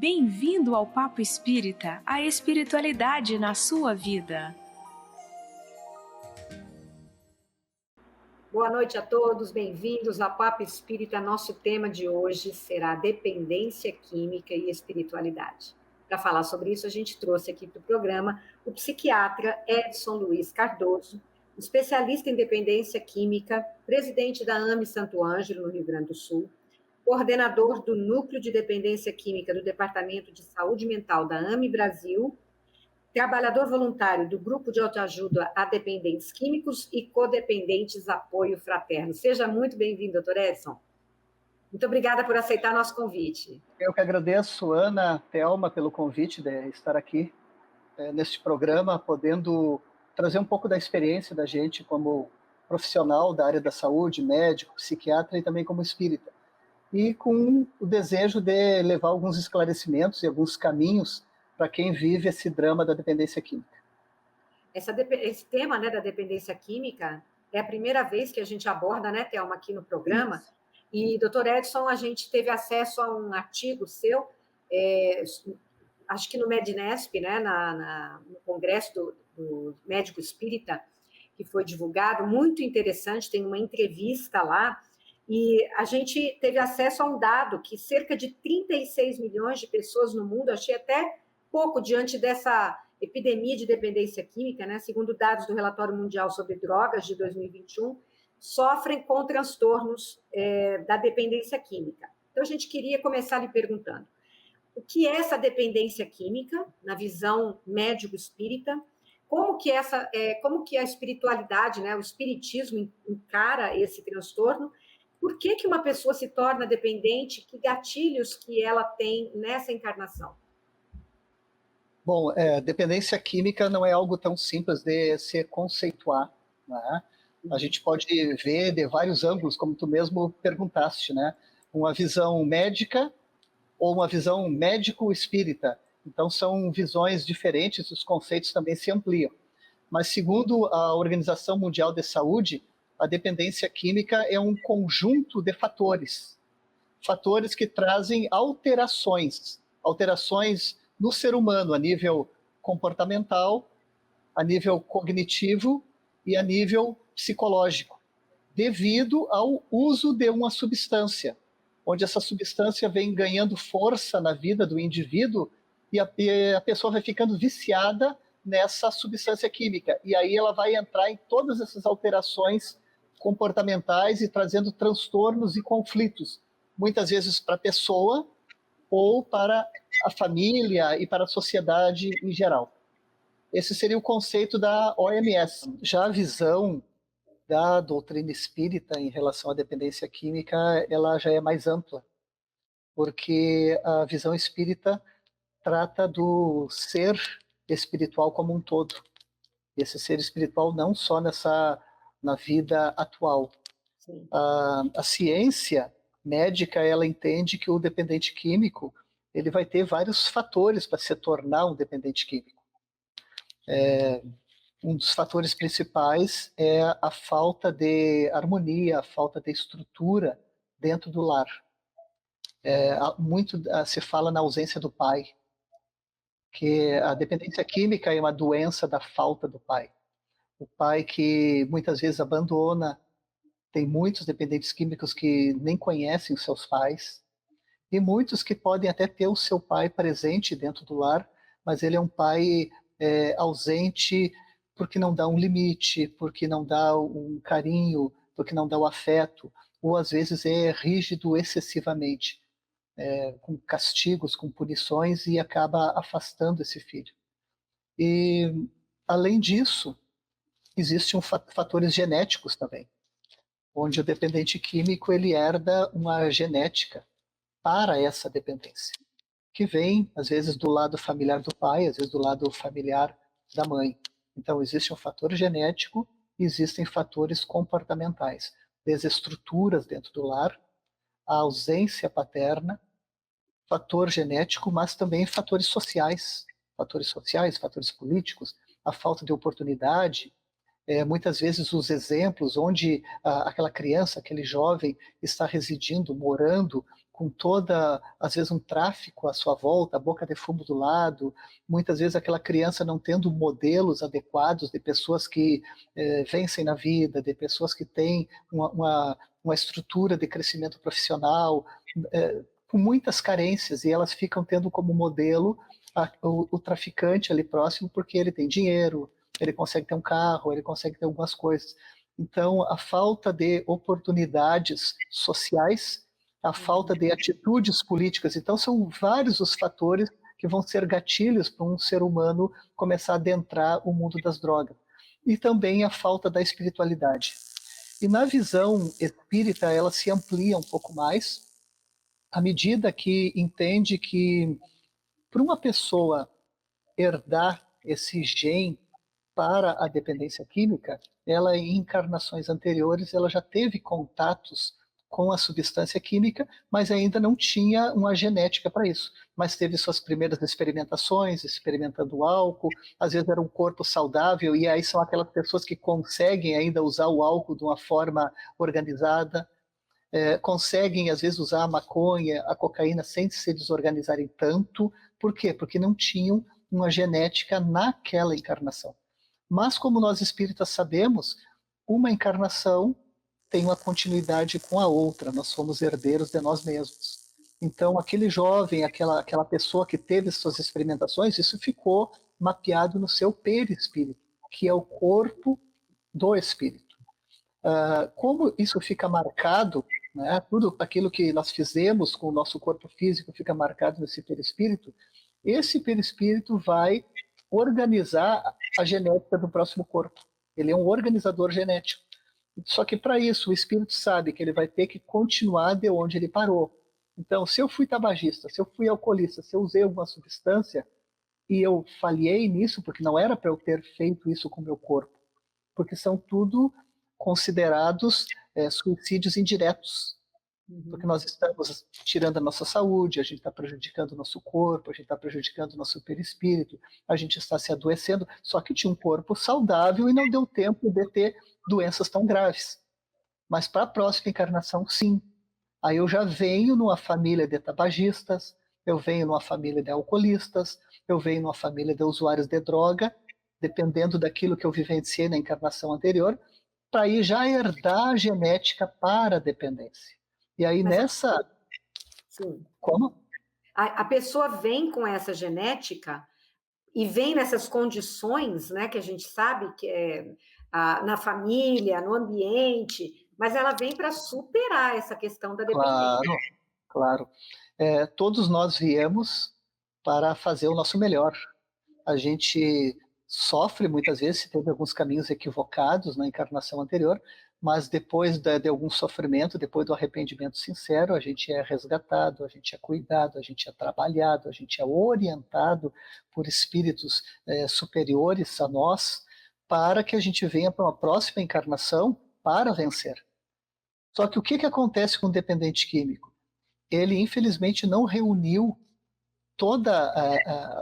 Bem-vindo ao Papo Espírita, a espiritualidade na sua vida. Boa noite a todos, bem-vindos ao Papo Espírita. Nosso tema de hoje será dependência química e espiritualidade. Para falar sobre isso, a gente trouxe aqui para o programa o psiquiatra Edson Luiz Cardoso, especialista em dependência química, presidente da AME Santo Ângelo, no Rio Grande do Sul, coordenador do Núcleo de Dependência Química do Departamento de Saúde Mental da AME Brasil, trabalhador voluntário do Grupo de Autoajuda a Dependentes Químicos e Codependentes Apoio Fraterno. Seja muito bem-vindo, doutor Edson. Muito obrigada por aceitar nosso convite. Eu que agradeço, Ana, Thelma, pelo convite de estar aqui neste programa, podendo trazer um pouco da experiência da gente como profissional da área da saúde, médico, psiquiatra e também como espírita. E com o desejo de levar alguns esclarecimentos e alguns caminhos para quem vive esse drama da dependência química. Esse tema, né, da dependência química é a primeira vez que a gente aborda, né, Thelma, aqui no programa. Isso. E, doutor Edson, a gente teve acesso a um artigo seu, acho que no Mednesp, né, no Congresso do Médico Espírita, que foi divulgado, muito interessante, tem uma entrevista lá, e a gente teve acesso a um dado que cerca de 36 milhões de pessoas no mundo, achei até pouco diante dessa epidemia de dependência química, né? Segundo dados do Relatório Mundial sobre Drogas de 2021, sofrem com transtornos da dependência química. Então, a gente queria começar lhe perguntando, o que é essa dependência química, na visão médico-espírita? Como que a espiritualidade, né, o espiritismo encara esse transtorno? Por que uma pessoa se torna dependente? Que gatilhos que ela tem nessa encarnação? Bom, dependência química não é algo tão simples de se conceituar, né? A gente pode ver de vários ângulos, como tu mesmo perguntaste, né? Uma visão médica ou uma visão médico-espírita. Então, são visões diferentes, os conceitos também se ampliam. Mas, segundo a Organização Mundial de Saúde, a dependência química é um conjunto de fatores que trazem alterações no ser humano, a nível comportamental, a nível cognitivo e a nível psicológico, devido ao uso de uma substância, onde essa substância vem ganhando força na vida do indivíduo e a pessoa vai ficando viciada nessa substância química. E aí ela vai entrar em todas essas alterações comportamentais e trazendo transtornos e conflitos, muitas vezes para a pessoa ou para a família e para a sociedade em geral. Esse seria o conceito da OMS. Já a visão da doutrina espírita em relação à dependência química, ela já é mais ampla, porque a visão espírita trata do ser espiritual como um todo. Esse ser espiritual não só na vida atual. A ciência médica, ela entende que o dependente químico ele vai ter vários fatores para se tornar um dependente químico. Um dos fatores principais é a falta de harmonia, a falta de estrutura dentro do lar. Muito se fala na ausência do pai, que a dependência química é uma doença da falta do pai. O pai que muitas vezes abandona, tem muitos dependentes químicos que nem conhecem os seus pais, e muitos que podem até ter o seu pai presente dentro do lar, mas ele é um pai ausente porque não dá um limite, porque não dá um carinho, porque não dá o afeto, ou às vezes é rígido excessivamente, com castigos, com punições, e acaba afastando esse filho. E, além disso, existem fatores genéticos também, onde o dependente químico ele herda uma genética para essa dependência, que vem, às vezes, do lado familiar do pai, às vezes do lado familiar da mãe. Então, existe um fator genético e existem fatores comportamentais, desestruturas dentro do lar, a ausência paterna, fator genético, mas também fatores sociais, fatores políticos, a falta de oportunidade, muitas vezes os exemplos onde aquela criança, aquele jovem está residindo, morando, com toda, às vezes, um tráfico à sua volta, a boca de fumo do lado, muitas vezes aquela criança não tendo modelos adequados de pessoas que vencem na vida, de pessoas que têm uma estrutura de crescimento profissional, com muitas carências, e elas ficam tendo como modelo o traficante ali próximo, porque ele tem dinheiro, ele consegue ter um carro, ele consegue ter algumas coisas. Então, a falta de oportunidades sociais, a falta de atitudes políticas. Então, são vários os fatores que vão ser gatilhos para um ser humano começar a adentrar o mundo das drogas. E também a falta da espiritualidade. E na visão espírita, ela se amplia um pouco mais, à medida que entende que, para uma pessoa herdar esse gene para a dependência química, ela em encarnações anteriores ela já teve contatos com a substância química, mas ainda não tinha uma genética para isso. Mas teve suas primeiras experimentações, experimentando álcool, às vezes era um corpo saudável, e aí são aquelas pessoas que conseguem ainda usar o álcool de uma forma organizada, conseguem às vezes usar a maconha, a cocaína sem se desorganizarem tanto. Por quê? Porque não tinham uma genética naquela encarnação. Mas, como nós espíritas sabemos, uma encarnação tem uma continuidade com a outra, nós somos herdeiros de nós mesmos. Então, aquele jovem, aquela pessoa que teve suas experimentações, isso ficou mapeado no seu perispírito, que é o corpo do espírito. Como isso fica marcado, né, tudo aquilo que nós fizemos com o nosso corpo físico fica marcado nesse perispírito, esse perispírito vai organizar a genética do próximo corpo. Ele é um organizador genético. Só que para isso o espírito sabe que ele vai ter que continuar de onde ele parou. Então, se eu fui tabagista, se eu fui alcoolista, se eu usei alguma substância e eu falhei nisso, porque não era para eu ter feito isso com o meu corpo, porque são tudo considerados suicídios indiretos. Porque nós estamos tirando a nossa saúde, a gente está prejudicando o nosso corpo, a gente está prejudicando o nosso perispírito, a gente está se adoecendo, só que tinha um corpo saudável e não deu tempo de ter doenças tão graves. Mas para a próxima encarnação, sim. Aí eu já venho numa família de tabagistas, eu venho numa família de alcoolistas, eu venho numa família de usuários de droga, dependendo daquilo que eu vivenciei na encarnação anterior, para ir já herdar a genética para a dependência. E aí nessa... Sim. Como? A pessoa vem com essa genética e vem nessas condições, né, que a gente sabe que é na família, no ambiente, mas ela vem para superar essa questão da dependência. Claro. Todos nós viemos para fazer o nosso melhor. A gente sofre muitas vezes, teve alguns caminhos equivocados na encarnação anterior, mas depois de algum sofrimento, depois do arrependimento sincero, a gente é resgatado, a gente é cuidado, a gente é trabalhado, a gente é orientado por espíritos superiores a nós, para que a gente venha para uma próxima encarnação para vencer. Só que o que acontece com o dependente químico? Ele, infelizmente, não reuniu toda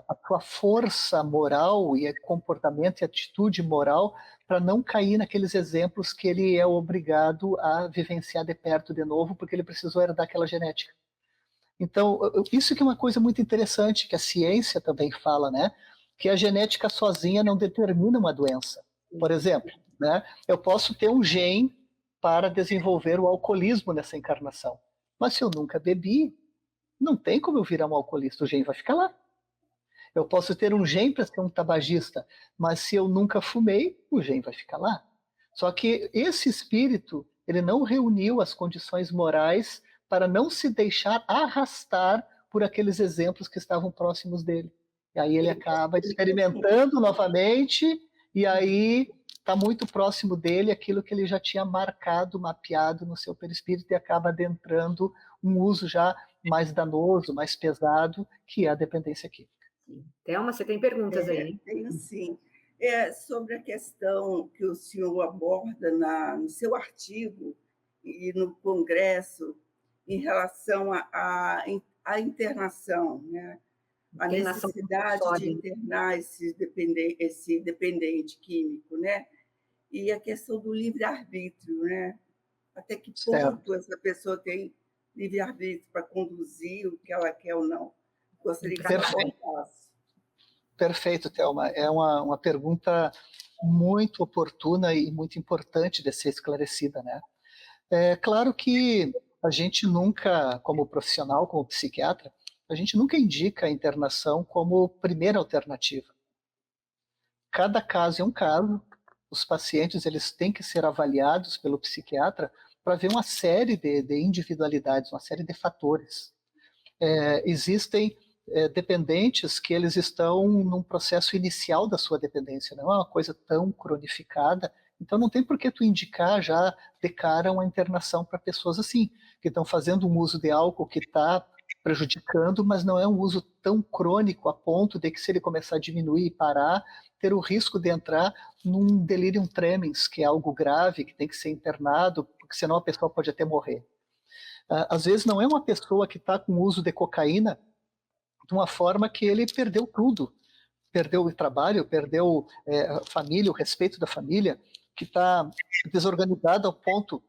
a sua força moral e comportamento e atitude moral para não cair naqueles exemplos que ele é obrigado a vivenciar de perto de novo, porque ele precisou herdar aquela genética. Então, isso que é uma coisa muito interessante, que a ciência também fala, né? Que a genética sozinha não determina uma doença. Por exemplo, né? Eu posso ter um gene para desenvolver o alcoolismo nessa encarnação, mas se eu nunca bebi, não tem como eu virar um alcoolista, o gene vai ficar lá. Eu posso ter um gene para ser um tabagista, mas se eu nunca fumei, o gene vai ficar lá. Só que esse espírito, ele não reuniu as condições morais para não se deixar arrastar por aqueles exemplos que estavam próximos dele. E aí ele acaba experimentando novamente, e aí está muito próximo dele aquilo que ele já tinha marcado, mapeado no seu perispírito, e acaba adentrando um uso já mais danoso, mais pesado, que é a dependência química. Thelma, você tem perguntas aí? Tenho sim. Sobre a questão que o senhor aborda no seu artigo e no Congresso em relação à internação, né? A necessidade de internar esse dependente químico, né? E a questão do livre-arbítrio, né? Até que ponto essa pessoa tem livre-arbítrio para conduzir o que ela quer ou não? Gostaria que você Perfeito. abordasse. Perfeito, Thelma. É uma pergunta muito oportuna e muito importante de ser esclarecida, né? É claro que a gente nunca, como profissional, como psiquiatra, a gente nunca indica a internação como primeira alternativa. Cada caso é um caso. Os pacientes eles têm que ser avaliados pelo psiquiatra para ver uma série de individualidades, uma série de fatores. Existem dependentes que eles estão num processo inicial da sua dependência, não é uma coisa tão cronificada, então não tem por que tu indicar já de cara uma internação para pessoas assim, que estão fazendo um uso de álcool que está prejudicando, mas não é um uso tão crônico a ponto de que se ele começar a diminuir e parar, ter o risco de entrar num delirium tremens, que é algo grave, que tem que ser internado, porque senão a pessoa pode até morrer. Às vezes não é uma pessoa que está com uso de cocaína de uma forma que ele perdeu tudo. Perdeu o trabalho, perdeu a família, o respeito da família, que está desorganizado ao ponto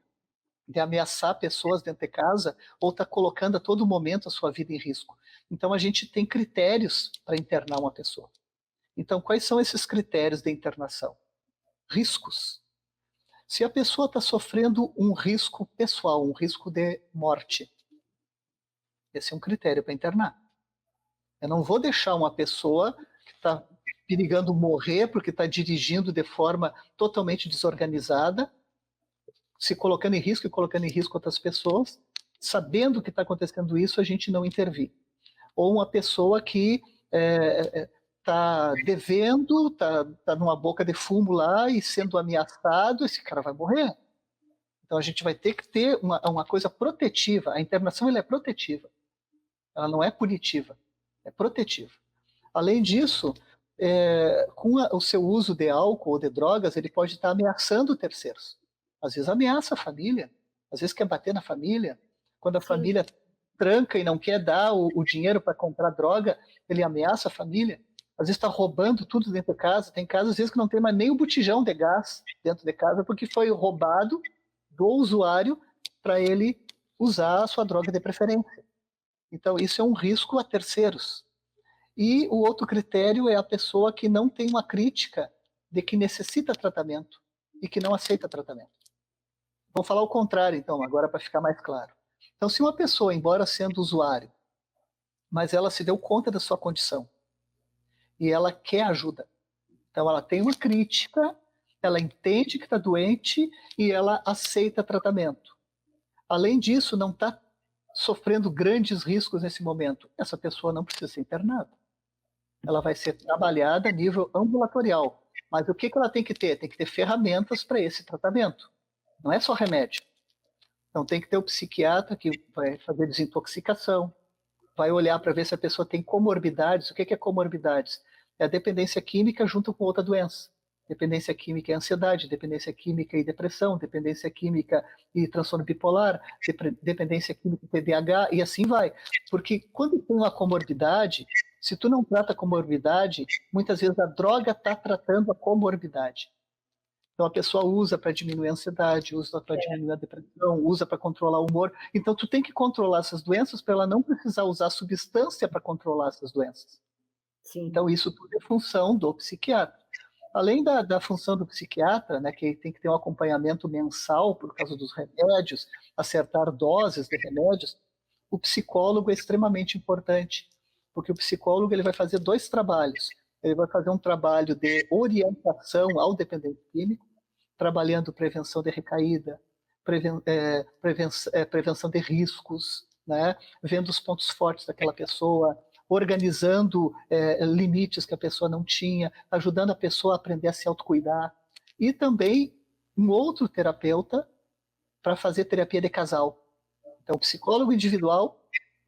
de ameaçar pessoas dentro de casa ou está colocando a todo momento a sua vida em risco. Então a gente tem critérios para internar uma pessoa. Então quais são esses critérios de internação? Riscos. Se a pessoa está sofrendo um risco pessoal, um risco de morte, esse é um critério para internar. Eu não vou deixar uma pessoa que está perigando morrer porque está dirigindo de forma totalmente desorganizada, se colocando em risco e colocando em risco outras pessoas, sabendo que está acontecendo isso, a gente não intervir. Ou uma pessoa que está devendo, está numa boca de fumo lá e sendo ameaçado, esse cara vai morrer. Então a gente vai ter que ter uma coisa protetiva. A internação ela é protetiva. Ela não é punitiva, é protetiva. Além disso, com o seu uso de álcool ou de drogas, ele pode estar ameaçando terceiros. Às vezes ameaça a família, às vezes quer bater na família. Quando a família tranca e não quer dar o dinheiro para comprar droga, ele ameaça a família. Às vezes está roubando tudo dentro de casa. Tem casas, às vezes, que não tem mais nem o botijão de gás dentro de casa, porque foi roubado do usuário para ele usar a sua droga de preferência. Então, isso é um risco a terceiros. E o outro critério é a pessoa que não tem uma crítica de que necessita tratamento e que não aceita tratamento. Vou falar o contrário, então, agora para ficar mais claro. Então, se uma pessoa, embora sendo usuário, mas ela se deu conta da sua condição e ela quer ajuda, então ela tem uma crítica, ela entende que está doente e ela aceita tratamento. Além disso, não está sofrendo grandes riscos nesse momento. Essa pessoa não precisa ser internada. Ela vai ser trabalhada a nível ambulatorial. Mas o que ela tem que ter? Tem que ter ferramentas para esse tratamento. Não é só remédio. Então tem que ter o psiquiatra que vai fazer desintoxicação, vai olhar para ver se a pessoa tem comorbidades. O que é comorbidades? É a dependência química junto com outra doença. Dependência química é ansiedade, dependência química e depressão, dependência química e transtorno bipolar, dependência química e TDAH, e assim vai. Porque quando tem uma comorbidade, se tu não trata a comorbidade, muitas vezes a droga está tratando a comorbidade. Então a pessoa usa para diminuir a ansiedade, usa para diminuir a depressão, usa para controlar o humor. Então tu tem que controlar essas doenças para ela não precisar usar substância para controlar essas doenças. Sim. Então isso tudo é função do psiquiatra. Além da função do psiquiatra, né, que tem que ter um acompanhamento mensal por causa dos remédios, acertar doses de remédios, o psicólogo é extremamente importante, porque o psicólogo ele vai fazer dois trabalhos. Ele vai fazer um trabalho de orientação ao dependente químico, trabalhando prevenção de recaída, prevenção de riscos, né, vendo os pontos fortes daquela pessoa, organizando limites que a pessoa não tinha, ajudando a pessoa a aprender a se autocuidar. E também um outro terapeuta para fazer terapia de casal. Então, psicólogo individual,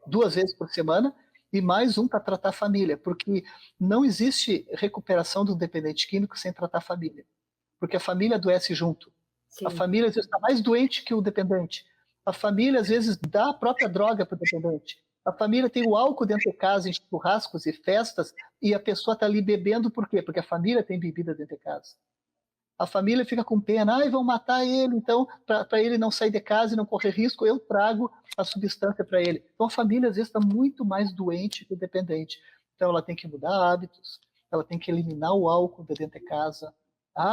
2 vezes por semana, e mais um para tratar a família, porque não existe recuperação do dependente químico sem tratar a família, porque a família adoece junto. Sim. A família, às vezes, está mais doente que o dependente. A família, às vezes, dá a própria droga para o dependente. A família tem o álcool dentro de casa, em churrascos e festas, e a pessoa está ali bebendo por quê? Porque a família tem bebida dentro de casa. A família fica com pena, vão matar ele, então, para ele não sair de casa e não correr risco, eu trago a substância para ele. Então, a família, às vezes, está muito mais doente que dependente. Então, ela tem que mudar hábitos, ela tem que eliminar o álcool de dentro de casa.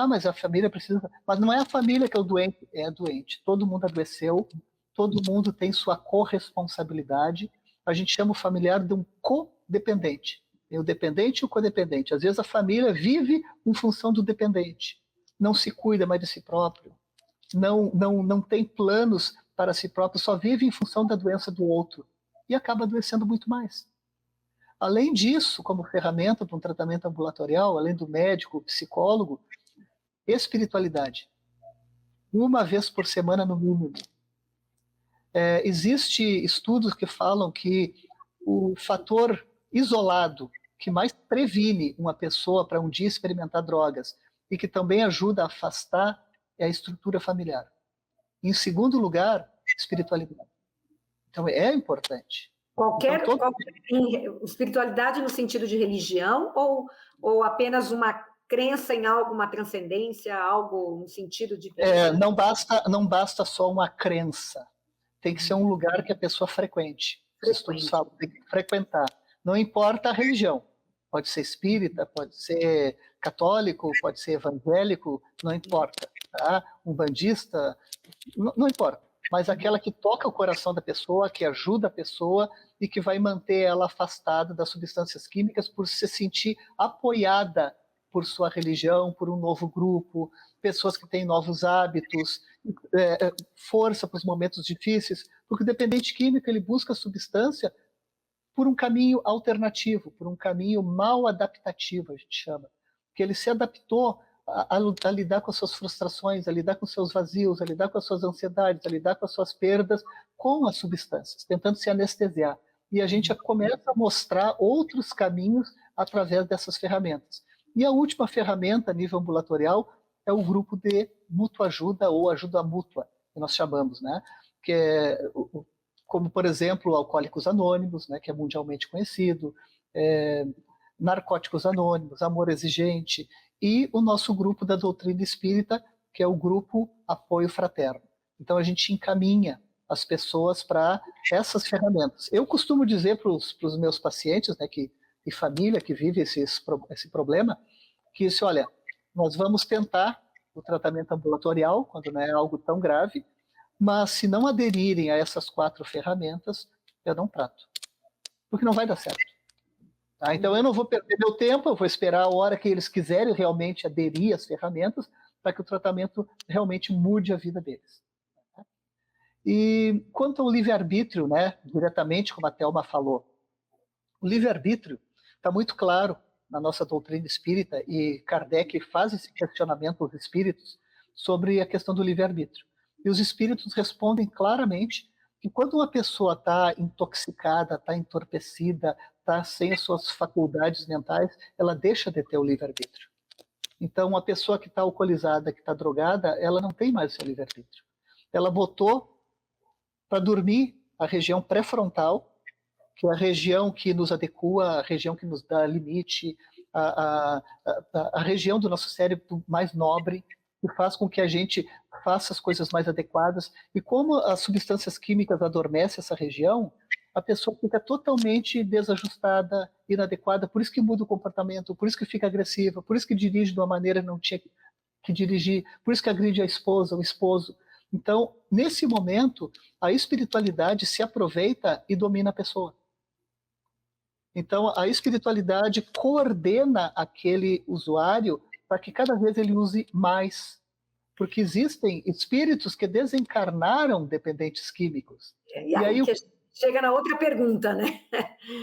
Mas a família precisa... Mas não é a família que é o doente, é doente. Todo mundo adoeceu, todo mundo tem sua corresponsabilidade. A gente chama o familiar de um codependente. Tem o dependente e o codependente. Às vezes, a família vive em função do dependente. Não se cuida mais de si próprio, não tem planos para si próprio, só vive em função da doença do outro e acaba adoecendo muito mais. Além disso, como ferramenta para um tratamento ambulatorial, além do médico, psicólogo, espiritualidade. Uma vez por semana, no mínimo. Existem estudos que falam que o fator isolado que mais previne uma pessoa para um dia experimentar drogas e que também ajuda a afastar é a estrutura familiar. Em segundo lugar, espiritualidade. Então, é importante. Qualquer espiritualidade no sentido de religião ou apenas uma crença em algo, uma transcendência, algo no sentido de... Não basta só uma crença. Tem que ser um lugar que a pessoa frequente. Tem que frequentar. Não importa a religião. Pode ser espírita, pode ser católico, pode ser evangélico, não importa. Tá? Um bandista, não importa. Mas aquela que toca o coração da pessoa, que ajuda a pessoa e que vai manter ela afastada das substâncias químicas por se sentir apoiada por sua religião, por um novo grupo, pessoas que têm novos hábitos, força para os momentos difíceis, porque o dependente químico ele busca a substância por um caminho alternativo, por um caminho mal adaptativo, a gente chama. Porque ele se adaptou a lidar com as suas frustrações, a lidar com os seus vazios, a lidar com as suas ansiedades, a lidar com as suas perdas com as substâncias, tentando se anestesiar. E a gente começa a mostrar outros caminhos através dessas ferramentas. E a última ferramenta a nível ambulatorial é o grupo de mútua ajuda ou ajuda mútua, que nós chamamos, né? Que é como, por exemplo, Alcoólicos Anônimos, né, que é mundialmente conhecido, Narcóticos Anônimos, Amor Exigente, e o nosso grupo da doutrina espírita, que é o grupo Apoio Fraterno. Então, a gente encaminha as pessoas para essas ferramentas. Eu costumo dizer para os meus pacientes, né, e família que vive esse problema, que isso, olha, nós vamos tentar o tratamento ambulatorial, quando não é algo tão grave, mas se não aderirem a essas 4 ferramentas, eu não trato. Porque não vai dar certo. Tá? Então eu não vou perder meu tempo, eu vou esperar a hora que eles quiserem realmente aderir às ferramentas para que o tratamento realmente mude a vida deles. E quanto ao livre-arbítrio, né, diretamente como a Thelma falou, o livre-arbítrio está muito claro na nossa doutrina espírita e Kardec faz esse questionamento aos espíritos sobre a questão do livre-arbítrio. E os espíritos respondem claramente que quando uma pessoa está intoxicada, está entorpecida, está sem as suas faculdades mentais, ela deixa de ter o livre-arbítrio. Então, uma pessoa que está alcoolizada, que está drogada, ela não tem mais o seu livre-arbítrio. Ela botou para dormir a região pré-frontal, que é a região que nos adequa, a região que nos dá limite, a região do nosso cérebro mais nobre, que faz com que a gente faça as coisas mais adequadas. E como as substâncias químicas adormecem essa região, a pessoa fica totalmente desajustada, inadequada, por isso que muda o comportamento, por isso que fica agressiva, por isso que dirige de uma maneira que não tinha que dirigir, por isso que agride a esposa, o esposo. Então, nesse momento, a espiritualidade se aproveita e domina a pessoa. Então, a espiritualidade coordena aquele usuário para que cada vez ele use mais. Porque existem espíritos que desencarnaram dependentes químicos. E aí chega na outra pergunta, né?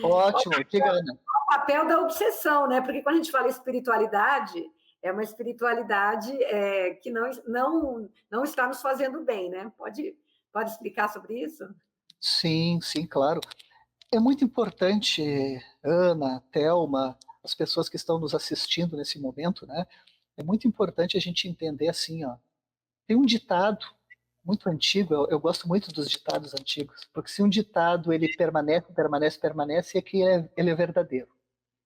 Ótimo, chegando. O papel da obsessão, né? Porque quando a gente fala espiritualidade, é uma espiritualidade que não está nos fazendo bem, né? Pode explicar sobre isso? Sim, claro. É muito importante, Ana, Thelma, as pessoas que estão nos assistindo nesse momento, né? É muito importante a gente entender assim, ó. Tem um ditado muito antigo, eu gosto muito dos ditados antigos, porque se um ditado ele permanece, é que ele é verdadeiro.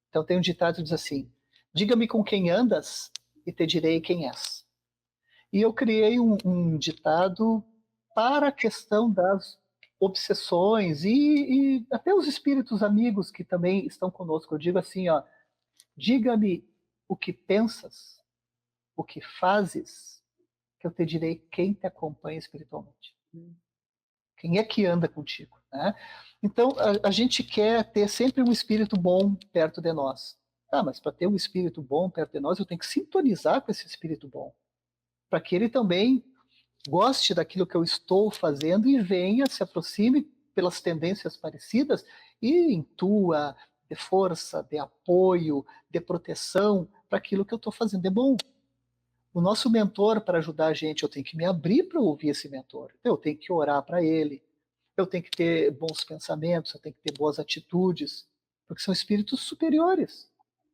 Então tem um ditado que diz assim: diga-me com quem andas e te direi quem és. E eu criei um ditado para a questão das obsessões e até os espíritos amigos que também estão conosco. Eu digo assim, ó, diga-me o que pensas, o que fazes, que eu te direi quem te acompanha espiritualmente. Quem é que anda contigo, né? Então, a gente quer ter sempre um espírito bom perto de nós. Ah, mas para ter um espírito bom perto de nós, eu tenho que sintonizar com esse espírito bom, para que ele também goste daquilo que eu estou fazendo e venha, se aproxime pelas tendências parecidas e intua de força, de apoio, de proteção para aquilo que eu estou fazendo de bom. O nosso mentor, para ajudar a gente, eu tenho que me abrir para ouvir esse mentor. Eu tenho que orar para ele. Eu tenho que ter bons pensamentos, eu tenho que ter boas atitudes, porque são espíritos superiores.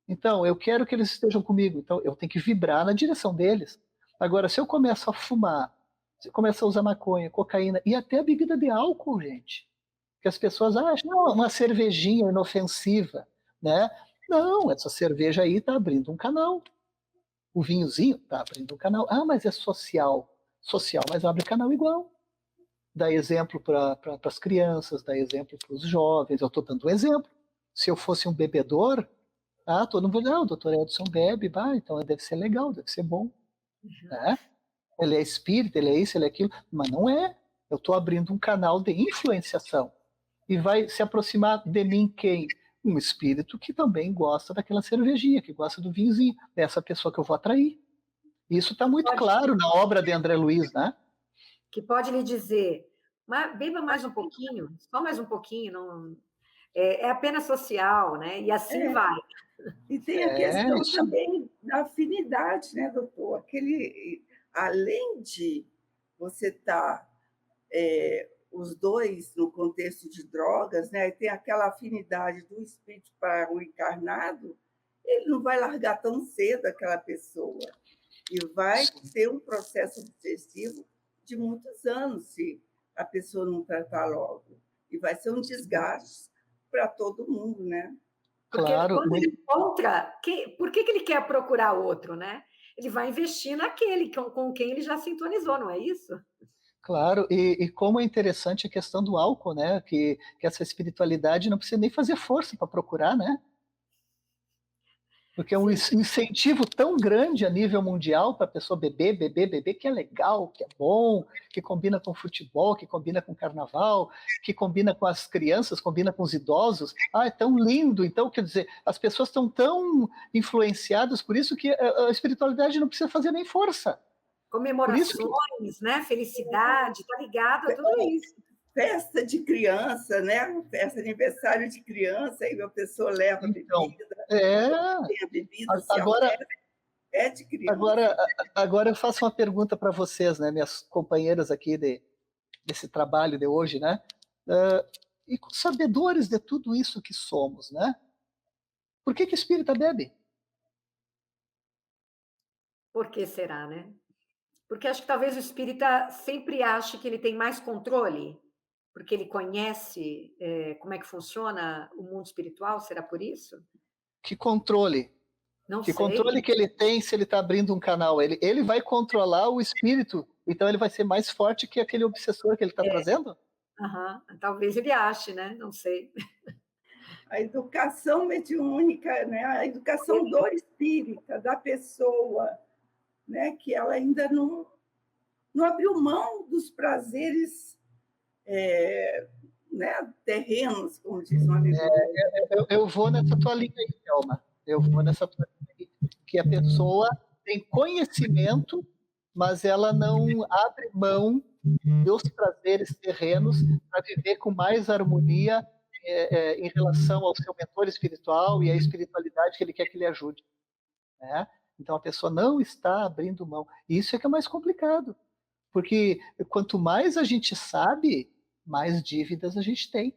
Então, eu quero que eles estejam comigo. Então, eu tenho que vibrar na direção deles. Agora, se eu começo a fumar, se eu começo a usar maconha, cocaína e até a bebida de álcool, gente, que as pessoas acham, não, uma cervejinha inofensiva, né? Não, essa cerveja aí está abrindo um canal. O vinhozinho está abrindo um canal. Ah, mas é social. Social, mas abre canal igual. Dá exemplo para as crianças, dá exemplo para os jovens. Eu estou dando um exemplo. Se eu fosse um bebedor, todo mundo vai dizer, o doutor Edson bebe, então deve ser legal, deve ser bom. Né? Ele é espírita, ele é isso, ele é aquilo. Mas não é. Eu estou abrindo um canal de influenciação. E vai se aproximar de mim quem? Um espírito que também gosta daquela cervejinha, que gosta do vinhozinho. É essa pessoa que eu vou atrair. Isso está muito claro na obra de André Luiz, né? Que pode lhe dizer, beba mais um pouquinho, só mais um pouquinho, não, é apenas social, né? E assim vai. E tem a questão também da afinidade, né, doutor? Além de você estar os dois no contexto de drogas, né, e tem aquela afinidade do espírito para o encarnado, ele não vai largar tão cedo aquela pessoa. E vai ter um processo obsessivo de muitos anos se a pessoa não tratar logo. E vai ser um desgaste para todo mundo, né? Porque quando ele encontra, por que ele quer procurar outro, né? Ele vai investir naquele com quem ele já sintonizou, não é isso? Claro, e como é interessante a questão do álcool, né? Que essa espiritualidade não precisa nem fazer força para procurar, né? Porque é um incentivo tão grande a nível mundial para a pessoa beber, que é legal, que é bom, que combina com futebol, que combina com carnaval, que combina com as crianças, combina com os idosos. É tão lindo. Então, quer dizer, as pessoas estão tão influenciadas por isso que a espiritualidade não precisa fazer nem força. Comemorações, né? Felicidade, está ligado a tudo isso. Festa de criança, né? Festa de aniversário de criança, aí a pessoa leva a bebida. Tem a bebida, agora, é de criança. Agora eu faço uma pergunta para vocês, né, minhas companheiras aqui desse trabalho de hoje, né? E sabedores de tudo isso que somos, né? Por que espírita bebe? Por que será, né? Porque acho que talvez o espírita sempre ache que ele tem mais controle, porque ele conhece como é que funciona o mundo espiritual, será por isso? Que controle? Não que sei. Controle que ele tem se ele está abrindo um canal? Ele vai controlar o espírito, então ele vai ser mais forte que aquele obsessor que ele está trazendo? Talvez ele ache, né? Não sei. A educação mediúnica, né? A educação do espírita, da pessoa, né? Que ela ainda não abriu mão dos prazeres né? Terrenos, como diz uma amiga. Eu vou nessa tua linha aí, Thelma. Eu vou nessa tua linha aí, que a pessoa tem conhecimento, mas ela não abre mão dos prazeres terrenos para viver com mais harmonia em relação ao seu mentor espiritual e à espiritualidade que ele quer que lhe ajude. Né? Então a pessoa não está abrindo mão. E isso é que é mais complicado, porque quanto mais a gente sabe, mais dívidas a gente tem.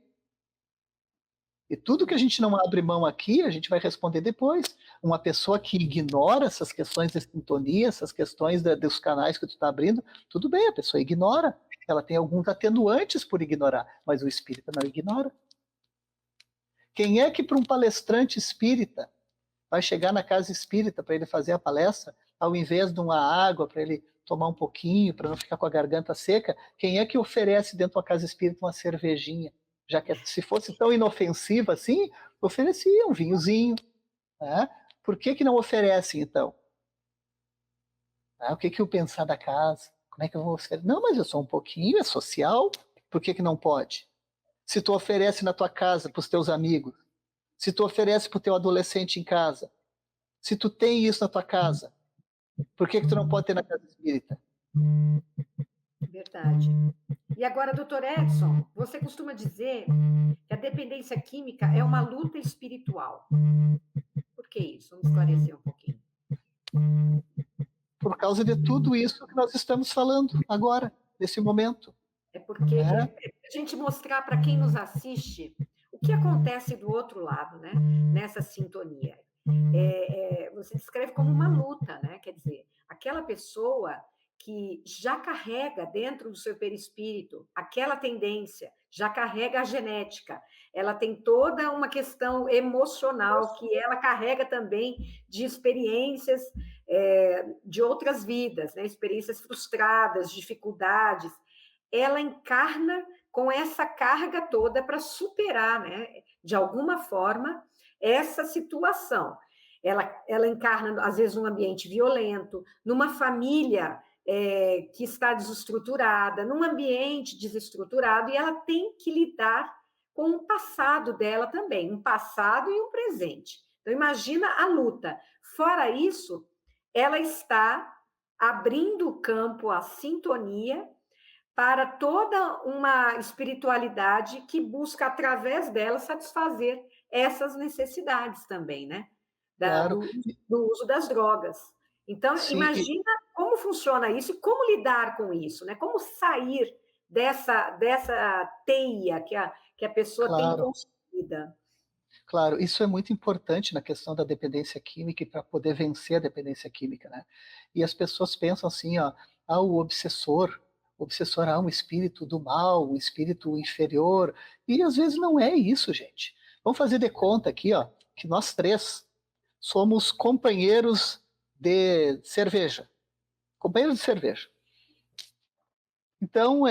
E tudo que a gente não abre mão aqui, a gente vai responder depois. Uma pessoa que ignora essas questões de sintonia, essas questões dos canais que tu está abrindo, tudo bem, a pessoa ignora. Ela tem alguns atenuantes por ignorar, mas o espírita não ignora. Quem é que para um palestrante espírita vai chegar na casa espírita para ele fazer a palestra, ao invés de uma água para ele tomar um pouquinho, para não ficar com a garganta seca, quem é que oferece dentro da casa espírita uma cervejinha? Já que se fosse tão inofensiva assim, oferecia um vinhozinho, né? Por que não oferecem, então? O que eu pensar da casa? Como é que eu vou oferecer? Não, mas eu sou um pouquinho, é social, por que não pode? Se tu oferece na tua casa para os teus amigos, se tu oferece para o teu adolescente em casa, se tu tem isso na tua casa, por que tu não pode ter na casa espírita? Verdade. E agora, doutor Edson, você costuma dizer que a dependência química é uma luta espiritual. Por que isso? Vamos esclarecer um pouquinho. Por causa de tudo isso que nós estamos falando agora, nesse momento. É porque a gente mostrar para quem nos assiste o que acontece do outro lado, né? Nessa sintonia. Você descreve como uma luta, né? Quer dizer, aquela pessoa que já carrega dentro do seu perispírito aquela tendência, já carrega a genética, ela tem toda uma questão emocional que ela carrega também de experiências de outras vidas, né? Experiências frustradas, dificuldades. Ela encarna com essa carga toda para superar, né? De alguma forma, essa situação. Ela encarna, às vezes, um ambiente violento, numa família que está desestruturada, num ambiente desestruturado, e ela tem que lidar com o passado dela também, um passado e um presente. Então, imagina a luta. Fora isso, ela está abrindo o campo à sintonia para toda uma espiritualidade que busca, através dela, satisfazer essas necessidades também, né? Claro. Do uso das drogas. Então, Sim. Imagina como funciona isso e como lidar com isso, né? Como sair dessa teia que a pessoa tem construída. Claro, isso é muito importante na questão da dependência química e para poder vencer a dependência química, né? E as pessoas pensam assim, ó, o obsessor é um espírito do mal, um espírito inferior, e às vezes não é isso, gente. Vamos fazer de conta aqui, ó, que nós três somos companheiros de cerveja. Companheiros de cerveja. Então,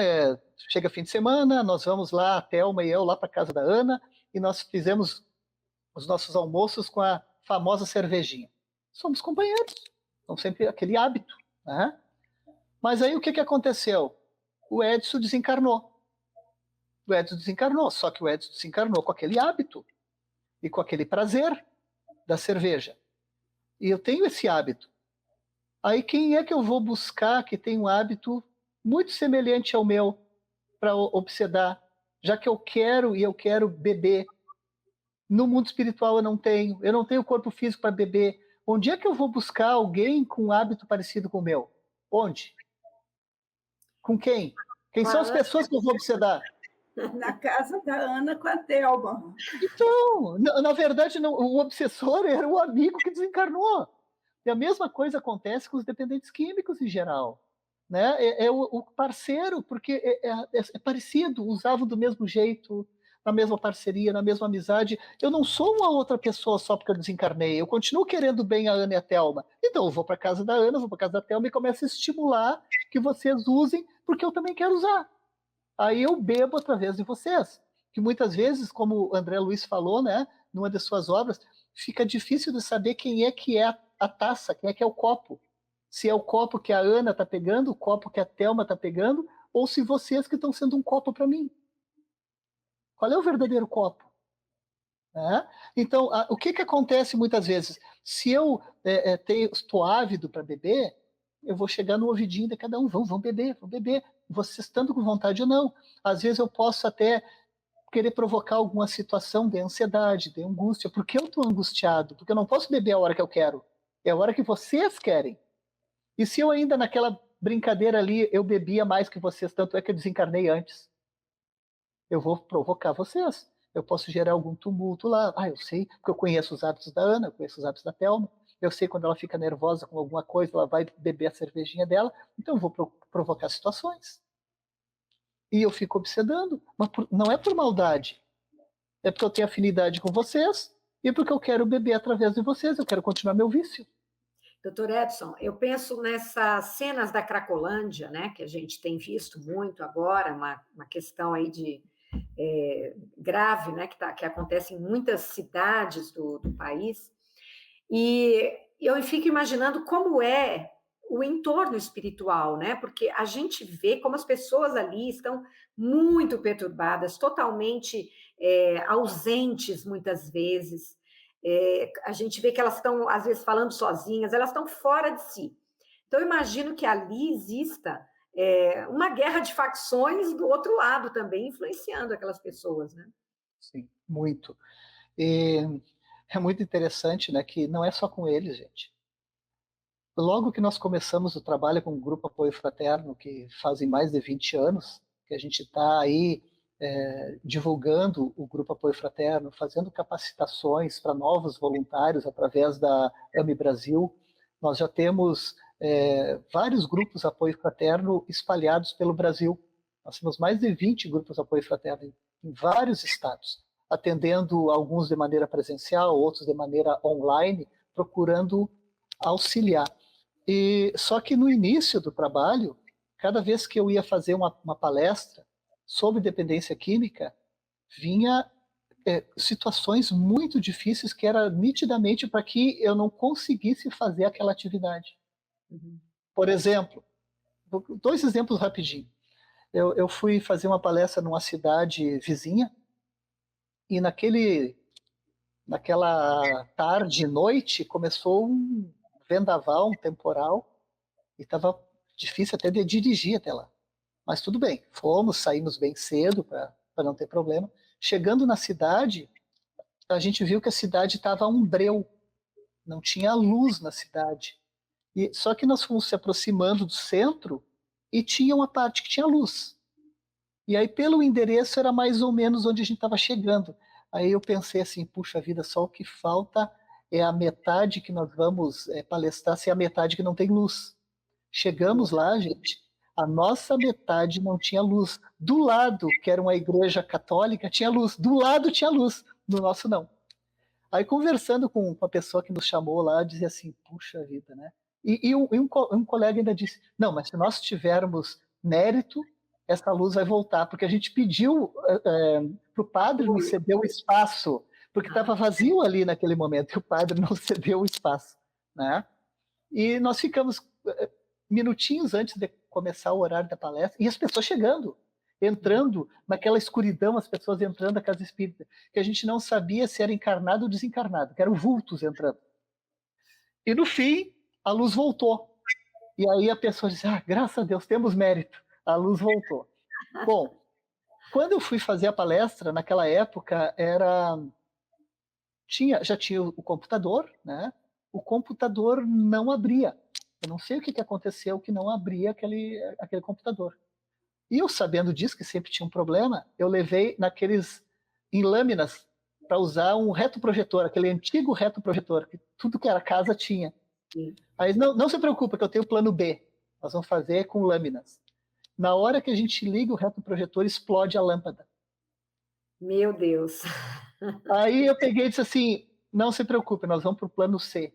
chega fim de semana, nós vamos lá, a Thelma e eu, lá para casa da Ana, e nós fizemos os nossos almoços com a famosa cervejinha. Somos companheiros, então sempre aquele hábito, né? Mas aí o que aconteceu? O Edson desencarnou. Só que o Edson desencarnou com aquele hábito e com aquele prazer da cerveja. E eu tenho esse hábito. Aí quem é que eu vou buscar que tem um hábito muito semelhante ao meu para obsedar? Já que eu quero beber. No mundo espiritual eu não tenho corpo físico para beber. Onde é que eu vou buscar alguém com um hábito parecido com o meu? Onde? Com quem? Quem são as pessoas que eu vou obsedar? Na casa da Ana com a Thelma. Então, na verdade, não, o obsessor era o amigo que desencarnou. E a mesma coisa acontece com os dependentes químicos em geral. Né? É o parceiro, porque é parecido, usavam do mesmo jeito, na mesma parceria, na mesma amizade. Eu não sou uma outra pessoa só porque eu desencarnei. Eu continuo querendo bem a Ana e a Thelma. Então eu vou para casa da Ana, vou para casa da Thelma e começo a estimular que vocês usem, porque eu também quero usar. Aí eu bebo através de vocês. Que muitas vezes, como o André Luiz falou, né, numa de suas obras, fica difícil de saber quem é que é a taça, quem é que é o copo. Se é o copo que a Ana está pegando, o copo que a Thelma está pegando, ou se vocês que estão sendo um copo para mim. Qual é o verdadeiro copo? Então, o que acontece muitas vezes? Se eu estou ávido para beber, eu vou chegar no ouvidinho de cada um, vão beber, vocês estando com vontade ou não. Às vezes eu posso até querer provocar alguma situação de ansiedade, de angústia, porque eu estou angustiado, porque eu não posso beber a hora que eu quero, é a hora que vocês querem. E se eu ainda naquela brincadeira ali, eu bebia mais que vocês, tanto é que eu desencarnei antes, eu vou provocar vocês. Eu posso gerar algum tumulto lá. Eu sei, porque eu conheço os hábitos da Ana, eu conheço os hábitos da Thelma, eu sei quando ela fica nervosa com alguma coisa, ela vai beber a cervejinha dela, então eu vou provocar situações. E eu fico obsedando, mas não é por maldade, é porque eu tenho afinidade com vocês e porque eu quero beber através de vocês, eu quero continuar meu vício. Doutor Edson, eu penso nessas cenas da Cracolândia, né, que a gente tem visto muito agora, uma questão aí de grave, né, que acontece em muitas cidades do país, e eu fico imaginando como é o entorno espiritual, né? Porque a gente vê como as pessoas ali estão muito perturbadas, totalmente ausentes muitas vezes. A gente vê que elas estão, às vezes, falando sozinhas, elas estão fora de si. Então, eu imagino que ali exista uma guerra de facções do outro lado também, influenciando aquelas pessoas, né? Sim, muito. E é muito interessante, né, que não é só com eles, gente. Logo que nós começamos o trabalho com o Grupo Apoio Fraterno, que fazem mais de 20 anos, que a gente está aí divulgando o Grupo Apoio Fraterno, fazendo capacitações para novos voluntários através da AMI Brasil, nós já temos vários grupos Apoio Fraterno espalhados pelo Brasil. Nós temos mais de 20 grupos Apoio Fraterno em vários estados, atendendo alguns de maneira presencial, outros de maneira online, procurando auxiliar. E só que no início do trabalho, cada vez que eu ia fazer uma palestra sobre dependência química, vinha situações muito difíceis que era nitidamente para que eu não conseguisse fazer aquela atividade. Uhum. Por exemplo, 2 exemplos rapidinho. Eu fui fazer uma palestra numa cidade vizinha e naquela tarde, noite, começou um vendaval, um temporal, e estava difícil até de dirigir até lá. Mas tudo bem, saímos bem cedo para não ter problema. Chegando na cidade, a gente viu que a cidade estava um breu, não tinha luz na cidade. Só que nós fomos se aproximando do centro e tinha uma parte que tinha luz. E aí, pelo endereço, era mais ou menos onde a gente estava chegando. Aí eu pensei assim, puxa vida, só o que falta é a metade que nós vamos palestrar, se é a metade que não tem luz. Chegamos lá, gente, a nossa metade não tinha luz. Do lado, que era uma igreja católica, tinha luz. Do lado tinha luz, no nosso não. Aí conversando com a pessoa que nos chamou lá, dizia assim, puxa vida, né? E um colega ainda disse, não, mas se nós tivermos mérito, essa luz vai voltar, porque a gente pediu para o padre nos ceder o espaço, porque estava vazio ali naquele momento, e o padre não cedeu o espaço, né? E nós ficamos minutinhos antes de começar o horário da palestra, e as pessoas chegando, entrando naquela escuridão, as pessoas entrando na casa espírita, que a gente não sabia se era encarnado ou desencarnado, que eram vultos entrando. E no fim, a luz voltou. E aí a pessoa disse, graças a Deus, temos mérito, a luz voltou. Bom, quando eu fui fazer a palestra, naquela época, já tinha o computador, né? O computador não abria. Eu não sei o que aconteceu que não abria aquele computador. E eu, sabendo disso, que sempre tinha um problema, eu levei em lâminas para usar um retroprojetor, aquele antigo retroprojetor, que tudo que era casa tinha. Sim. Aí, não se preocupa, que eu tenho o plano B. Nós vamos fazer com lâminas. Na hora que a gente liga o retroprojetor, explode a lâmpada. Meu Deus. Aí eu peguei e disse assim, não se preocupe, nós vamos para o plano C.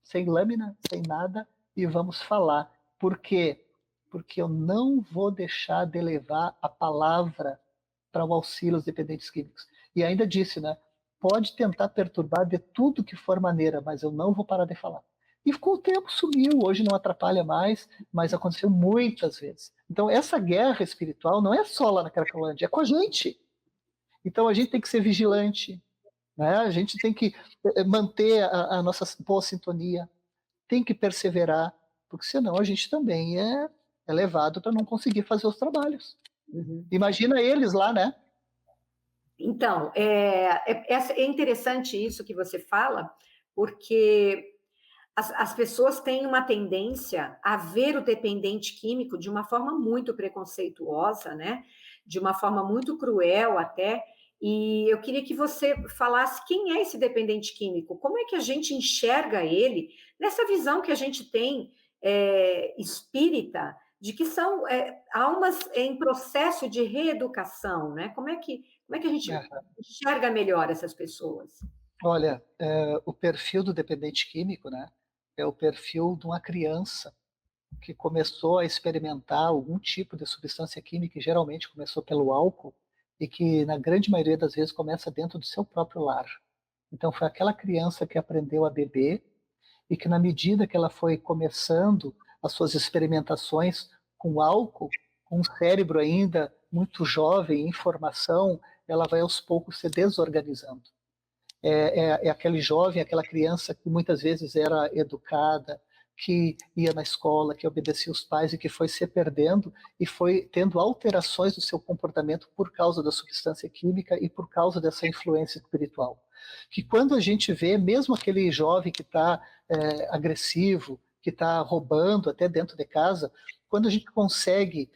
Sem lâmina, sem nada, e vamos falar. Por quê? Porque eu não vou deixar de levar a palavra para o auxílio aos dependentes químicos. E ainda disse, né? Pode tentar perturbar de tudo que for maneira, mas eu não vou parar de falar. E com o tempo sumiu, hoje não atrapalha mais, mas aconteceu muitas vezes. Então essa guerra espiritual não é só lá na Cracolândia, é com a gente. Então a gente tem que ser vigilante, né? A gente tem que manter a nossa boa sintonia, tem que perseverar, porque senão a gente também é levado para não conseguir fazer os trabalhos. Uhum. Imagina eles lá, né? Então, é interessante isso que você fala, porque as pessoas têm uma tendência a ver o dependente químico de uma forma muito preconceituosa, né? De uma forma muito cruel até. E eu queria que você falasse quem é esse dependente químico, como é que a gente enxerga ele nessa visão que a gente tem espírita, de que são almas em processo de reeducação, né? Como é que a gente enxerga melhor essas pessoas? Olha, o perfil do dependente químico, né? é o perfil de uma criança que começou a experimentar algum tipo de substância química, e geralmente começou pelo álcool, e que, na grande maioria das vezes, começa dentro do seu próprio lar. Então, foi aquela criança que aprendeu a beber, e que, na medida que ela foi começando as suas experimentações com álcool, com um cérebro ainda muito jovem, em formação, ela vai aos poucos se desorganizando. É aquele jovem, aquela criança que muitas vezes era educada, que ia na escola, que obedecia os pais e que foi se perdendo e foi tendo alterações do seu comportamento por causa da substância química e por causa dessa influência espiritual. Que quando a gente vê, mesmo aquele jovem que está agressivo, que está roubando até dentro de casa, quando a gente consegue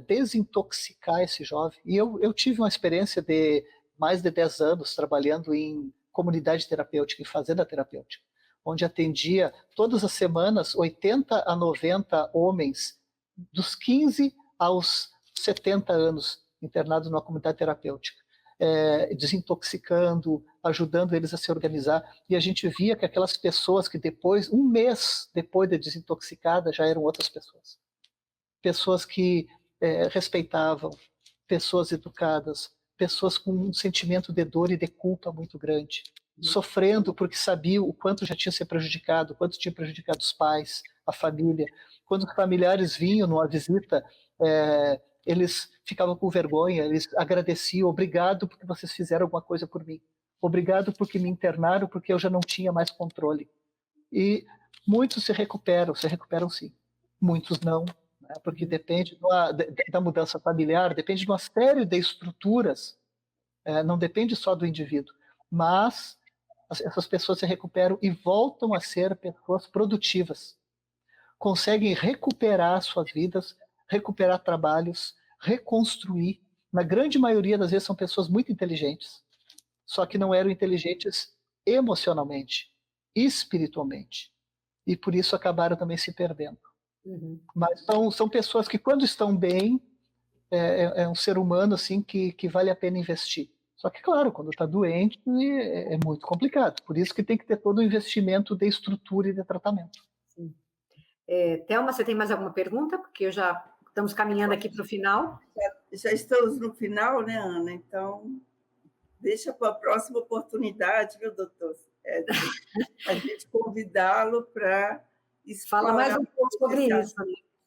desintoxicar esse jovem, e eu tive uma experiência de mais de 10 anos trabalhando em comunidade terapêutica, em fazenda terapêutica, onde atendia todas as semanas 80 a 90 homens dos 15 aos 70 anos internados numa comunidade terapêutica, desintoxicando, ajudando eles a se organizar, e a gente via que aquelas pessoas que depois, um mês depois de desintoxicada, já eram outras pessoas. Pessoas que respeitavam, pessoas educadas, pessoas com um sentimento de dor e de culpa muito grande, sofrendo porque sabiam o quanto já tinha se prejudicado, o quanto tinha prejudicado os pais, a família. Quando os familiares vinham numa visita, eles ficavam com vergonha, eles agradeciam, obrigado porque vocês fizeram alguma coisa por mim, obrigado porque me internaram, porque eu já não tinha mais controle. E muitos se recuperam sim, muitos não, né? Porque depende da mudança familiar, depende de uma série de estruturas, não depende só do indivíduo, mas essas pessoas se recuperam e voltam a ser pessoas produtivas, conseguem recuperar suas vidas, recuperar trabalhos, reconstruir. Na grande maioria das vezes são pessoas muito inteligentes, só que não eram inteligentes emocionalmente, espiritualmente, e por isso acabaram também se perdendo. Uhum. Mas são pessoas que, quando estão bem, é um ser humano assim que vale a pena investir. Só que, claro, quando está doente, é muito complicado. Por isso que tem que ter todo o investimento de estrutura e de tratamento. Sim. Thelma, você tem mais alguma pergunta? Porque já estamos caminhando aqui para o final. Já estamos no final, né, Ana? Então, deixa para a próxima oportunidade, viu, doutor? A gente convidá-lo para explorar. Fala mais um pouco sobre isso.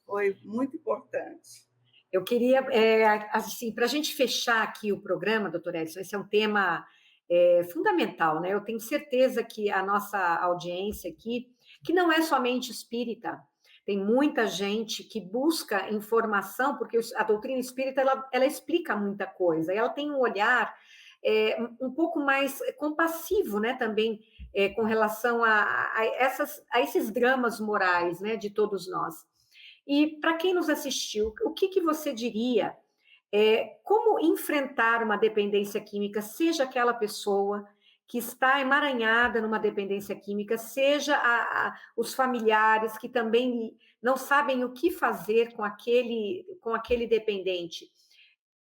Foi muito importante. Eu queria, assim, para a gente fechar aqui o programa, doutor Edson, esse é um tema fundamental, né? Eu tenho certeza que a nossa audiência aqui, que não é somente espírita, tem muita gente que busca informação, porque a doutrina espírita, ela explica muita coisa, e ela tem um olhar um pouco mais compassivo, né, também, com relação a esses dramas morais, né, de todos nós. E para quem nos assistiu, o que você diria? Como enfrentar uma dependência química, seja aquela pessoa que está emaranhada numa dependência química, seja os familiares que também não sabem o que fazer com aquele dependente.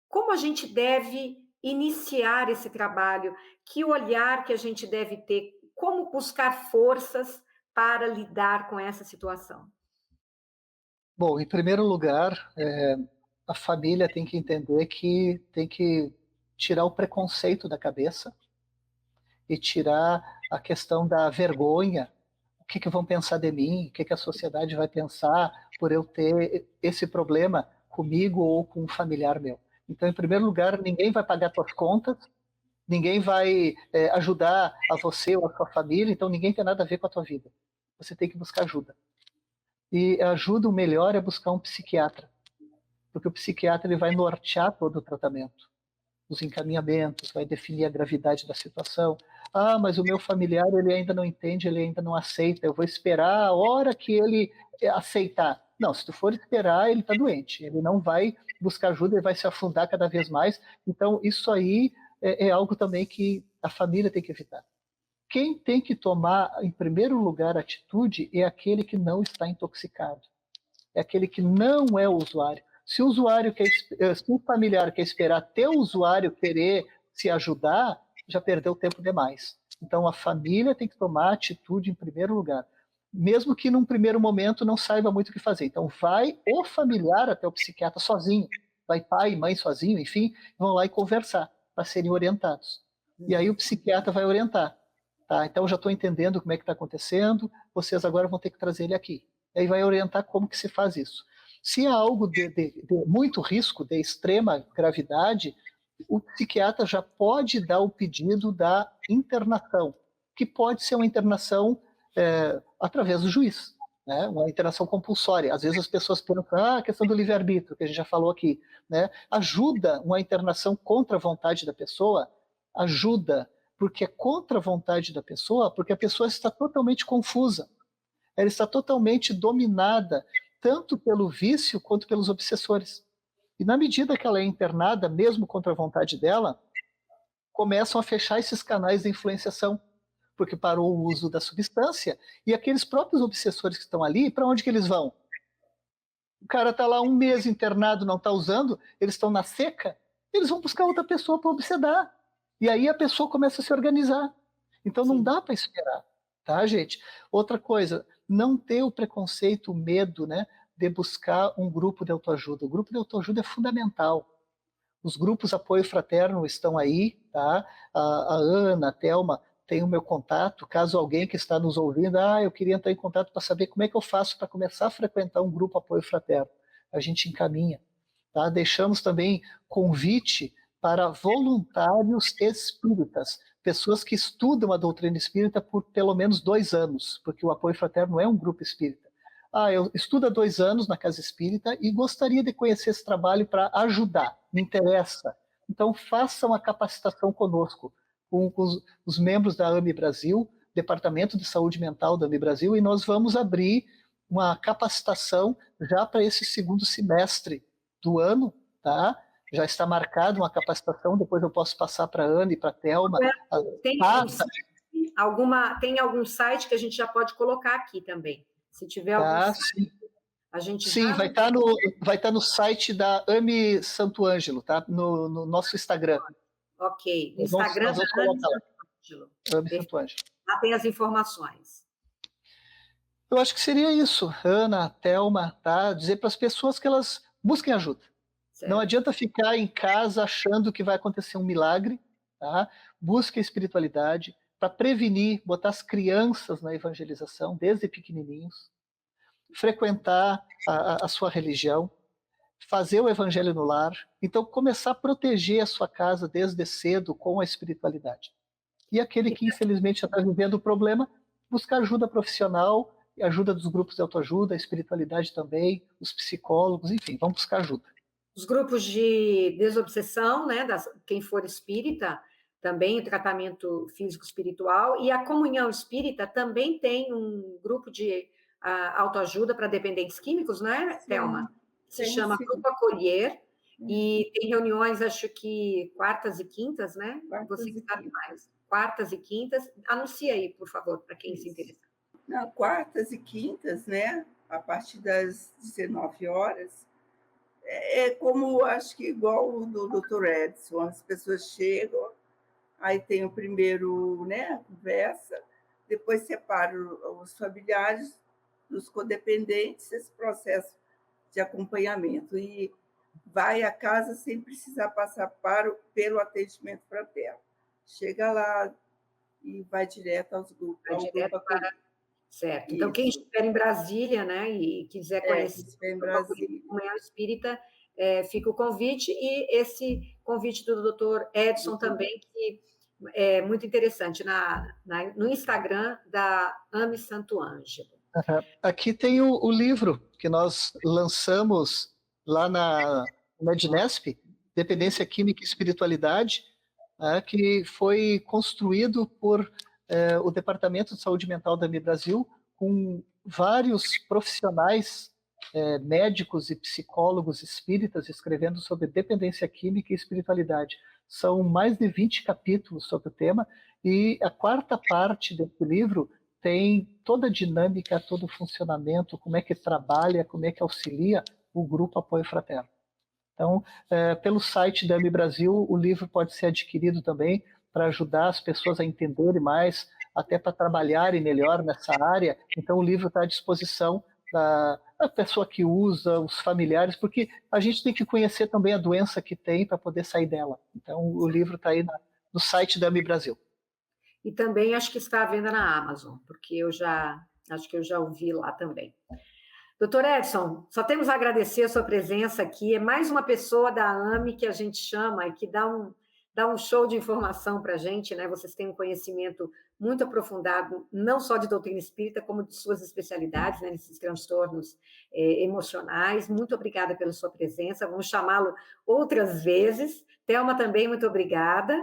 Como a gente deve iniciar esse trabalho? Que olhar que a gente deve ter? Como buscar forças para lidar com essa situação? Bom, em primeiro lugar, a família tem que entender que tem que tirar o preconceito da cabeça e tirar a questão da vergonha. O que vão pensar de mim? O que a sociedade vai pensar por eu ter esse problema comigo ou com um familiar meu? Então, em primeiro lugar, ninguém vai pagar suas contas, ninguém vai ajudar a você ou a sua família, então ninguém tem nada a ver com a tua vida. Você tem que buscar ajuda. E a ajuda, o melhor é buscar um psiquiatra, porque o psiquiatra ele vai nortear todo o tratamento, os encaminhamentos, vai definir a gravidade da situação. Ah, mas o meu familiar ele ainda não entende, ele ainda não aceita, eu vou esperar a hora que ele aceitar. Não, se tu for esperar, ele está doente, ele não vai buscar ajuda, ele vai se afundar cada vez mais. Então, isso aí é algo também que a família tem que evitar. Quem tem que tomar, em primeiro lugar, atitude é aquele que não está intoxicado. É aquele que não é o usuário. Se o familiar quer esperar até o usuário querer se ajudar, já perdeu tempo demais. Então, a família tem que tomar atitude em primeiro lugar. mesmo que num primeiro momento não saiba muito o que fazer. Então, vai o familiar até o psiquiatra sozinho, vai pai e mãe sozinho, enfim, vão lá e conversar para serem orientados. E aí o psiquiatra vai orientar. Tá, então, já estou entendendo como é que está acontecendo, vocês agora vão ter que trazer ele aqui. Aí vai orientar como que se faz isso. Se há algo de muito risco, de extrema gravidade, o psiquiatra já pode dar o pedido da internação, que pode ser uma internação através do juiz, né? Uma internação compulsória. Às vezes as pessoas perguntam, a questão do livre-arbítrio, que a gente já falou aqui, né? Ajuda uma internação contra a vontade da pessoa? Ajuda, porque é contra a vontade da pessoa, porque a pessoa está totalmente confusa. Ela está totalmente dominada, tanto pelo vício quanto pelos obsessores. E na medida que ela é internada, mesmo contra a vontade dela, começam a fechar esses canais de influenciação, porque parou o uso da substância, e aqueles próprios obsessores que estão ali, para onde que eles vão? O cara está lá 1 mês internado, não está usando, eles estão na seca, eles vão buscar outra pessoa para obsedar. E aí a pessoa começa a se organizar. Então não dá para esperar, tá, gente? Outra coisa, não ter o preconceito, o medo, né, de buscar um grupo de autoajuda. O grupo de autoajuda é fundamental. Os grupos apoio fraterno estão aí, tá? A Ana, a Thelma, tem o meu contato. Caso alguém que está nos ouvindo, eu queria entrar em contato para saber como é que eu faço para começar a frequentar um grupo apoio fraterno. A gente encaminha, tá? Deixamos também convite para voluntários espíritas, pessoas que estudam a doutrina espírita por pelo menos 2 anos, porque o apoio fraterno é um grupo espírita. Eu estudo há 2 anos na Casa Espírita e gostaria de conhecer esse trabalho para ajudar, me interessa. Então, façam a capacitação conosco, com os membros da AME Brasil, Departamento de Saúde Mental da AME Brasil, e nós vamos abrir uma capacitação já para esse 2º semestre do ano, tá? Já está marcada uma capacitação, depois eu posso passar para a Ana e para a Thelma. Tem algum site que a gente já pode colocar aqui também? Se tiver algum site, a gente sim, vai estar no site da AME Santo Ângelo, tá? No nosso Instagram. Ok, no Instagram nós vamos colocar lá. AME Santo Ângelo. Lá tem as informações. Eu acho que seria isso, Ana, Thelma, tá? Dizer para as pessoas que elas busquem ajuda. Certo. Não adianta ficar em casa achando que vai acontecer um milagre, tá? Busque a espiritualidade para prevenir, botar as crianças na evangelização desde pequenininhos, frequentar a sua religião, fazer o evangelho no lar, então começar a proteger a sua casa desde cedo com a espiritualidade. E aquele que infelizmente já está vivendo o problema, buscar ajuda profissional, ajuda dos grupos de autoajuda, a espiritualidade também, os psicólogos, enfim, vamos buscar ajuda. Os grupos de desobsessão, né, quem for espírita, também o tratamento físico-espiritual, e a comunhão espírita também tem um grupo de autoajuda para dependentes químicos, né, Thelma? Se chama Grupo Acolher, e tem reuniões, acho que quartas e quintas, né? Você que sabe mais. Quartas e quintas. Anuncia aí, por favor, para quem se interessa. Não, quartas e quintas, né? A partir das 19 horas. É como, acho que igual o do Dr. Edson, as pessoas chegam, aí tem o primeiro, né, a conversa, depois separa os familiares dos codependentes, esse processo de acompanhamento, e vai à casa sem precisar passar pelo atendimento fraterno. Chega lá e vai direto aos grupos. Certo. Então, quem estiver em Brasília, né, e quiser conhecer a comunhão espírita, fica o convite, e esse convite do Dr. Edson também, que é muito interessante, no Instagram da AME Santo Ângelo. Aqui tem o livro que nós lançamos lá na Mednesp, Dependência Química e Espiritualidade, que foi construído por o Departamento de Saúde Mental da AME Brasil, com vários profissionais, médicos e psicólogos espíritas, escrevendo sobre dependência química e espiritualidade. São mais de 20 capítulos sobre o tema, e a 4ª parte desse livro tem toda a dinâmica, todo o funcionamento, como é que trabalha, como é que auxilia o Grupo Apoio Fraterno. Então, pelo site da AME Brasil, o livro pode ser adquirido também para ajudar as pessoas a entenderem mais até para trabalharem melhor nessa área. Então, o livro está à disposição da pessoa que usa, os familiares, porque a gente tem que conhecer também a doença que tem para poder sair dela. Então, o livro está aí no site da AMI Brasil. E também acho que está à venda na Amazon, porque acho que eu já ouvi lá também. Doutor Edson, só temos a agradecer a sua presença aqui. É mais uma pessoa da AMI que a gente chama e que dá um show de informação para a gente, né? Vocês têm um conhecimento muito aprofundado, não só de doutrina espírita, como de suas especialidades, né, nesses transtornos emocionais. Muito obrigada pela sua presença. Vamos chamá-lo outras vezes. Thelma também, muito obrigada.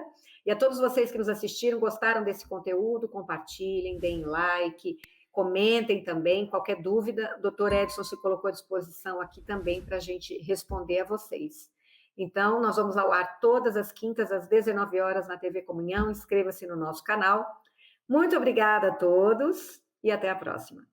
E a todos vocês que nos assistiram, gostaram desse conteúdo, compartilhem, deem like, comentem também. Qualquer dúvida, o doutor Edson se colocou à disposição aqui também para a gente responder a vocês. Então, nós vamos ao ar todas as quintas, às 19 horas, na TV Comunhão. Inscreva-se no nosso canal. Muito obrigada a todos e até a próxima.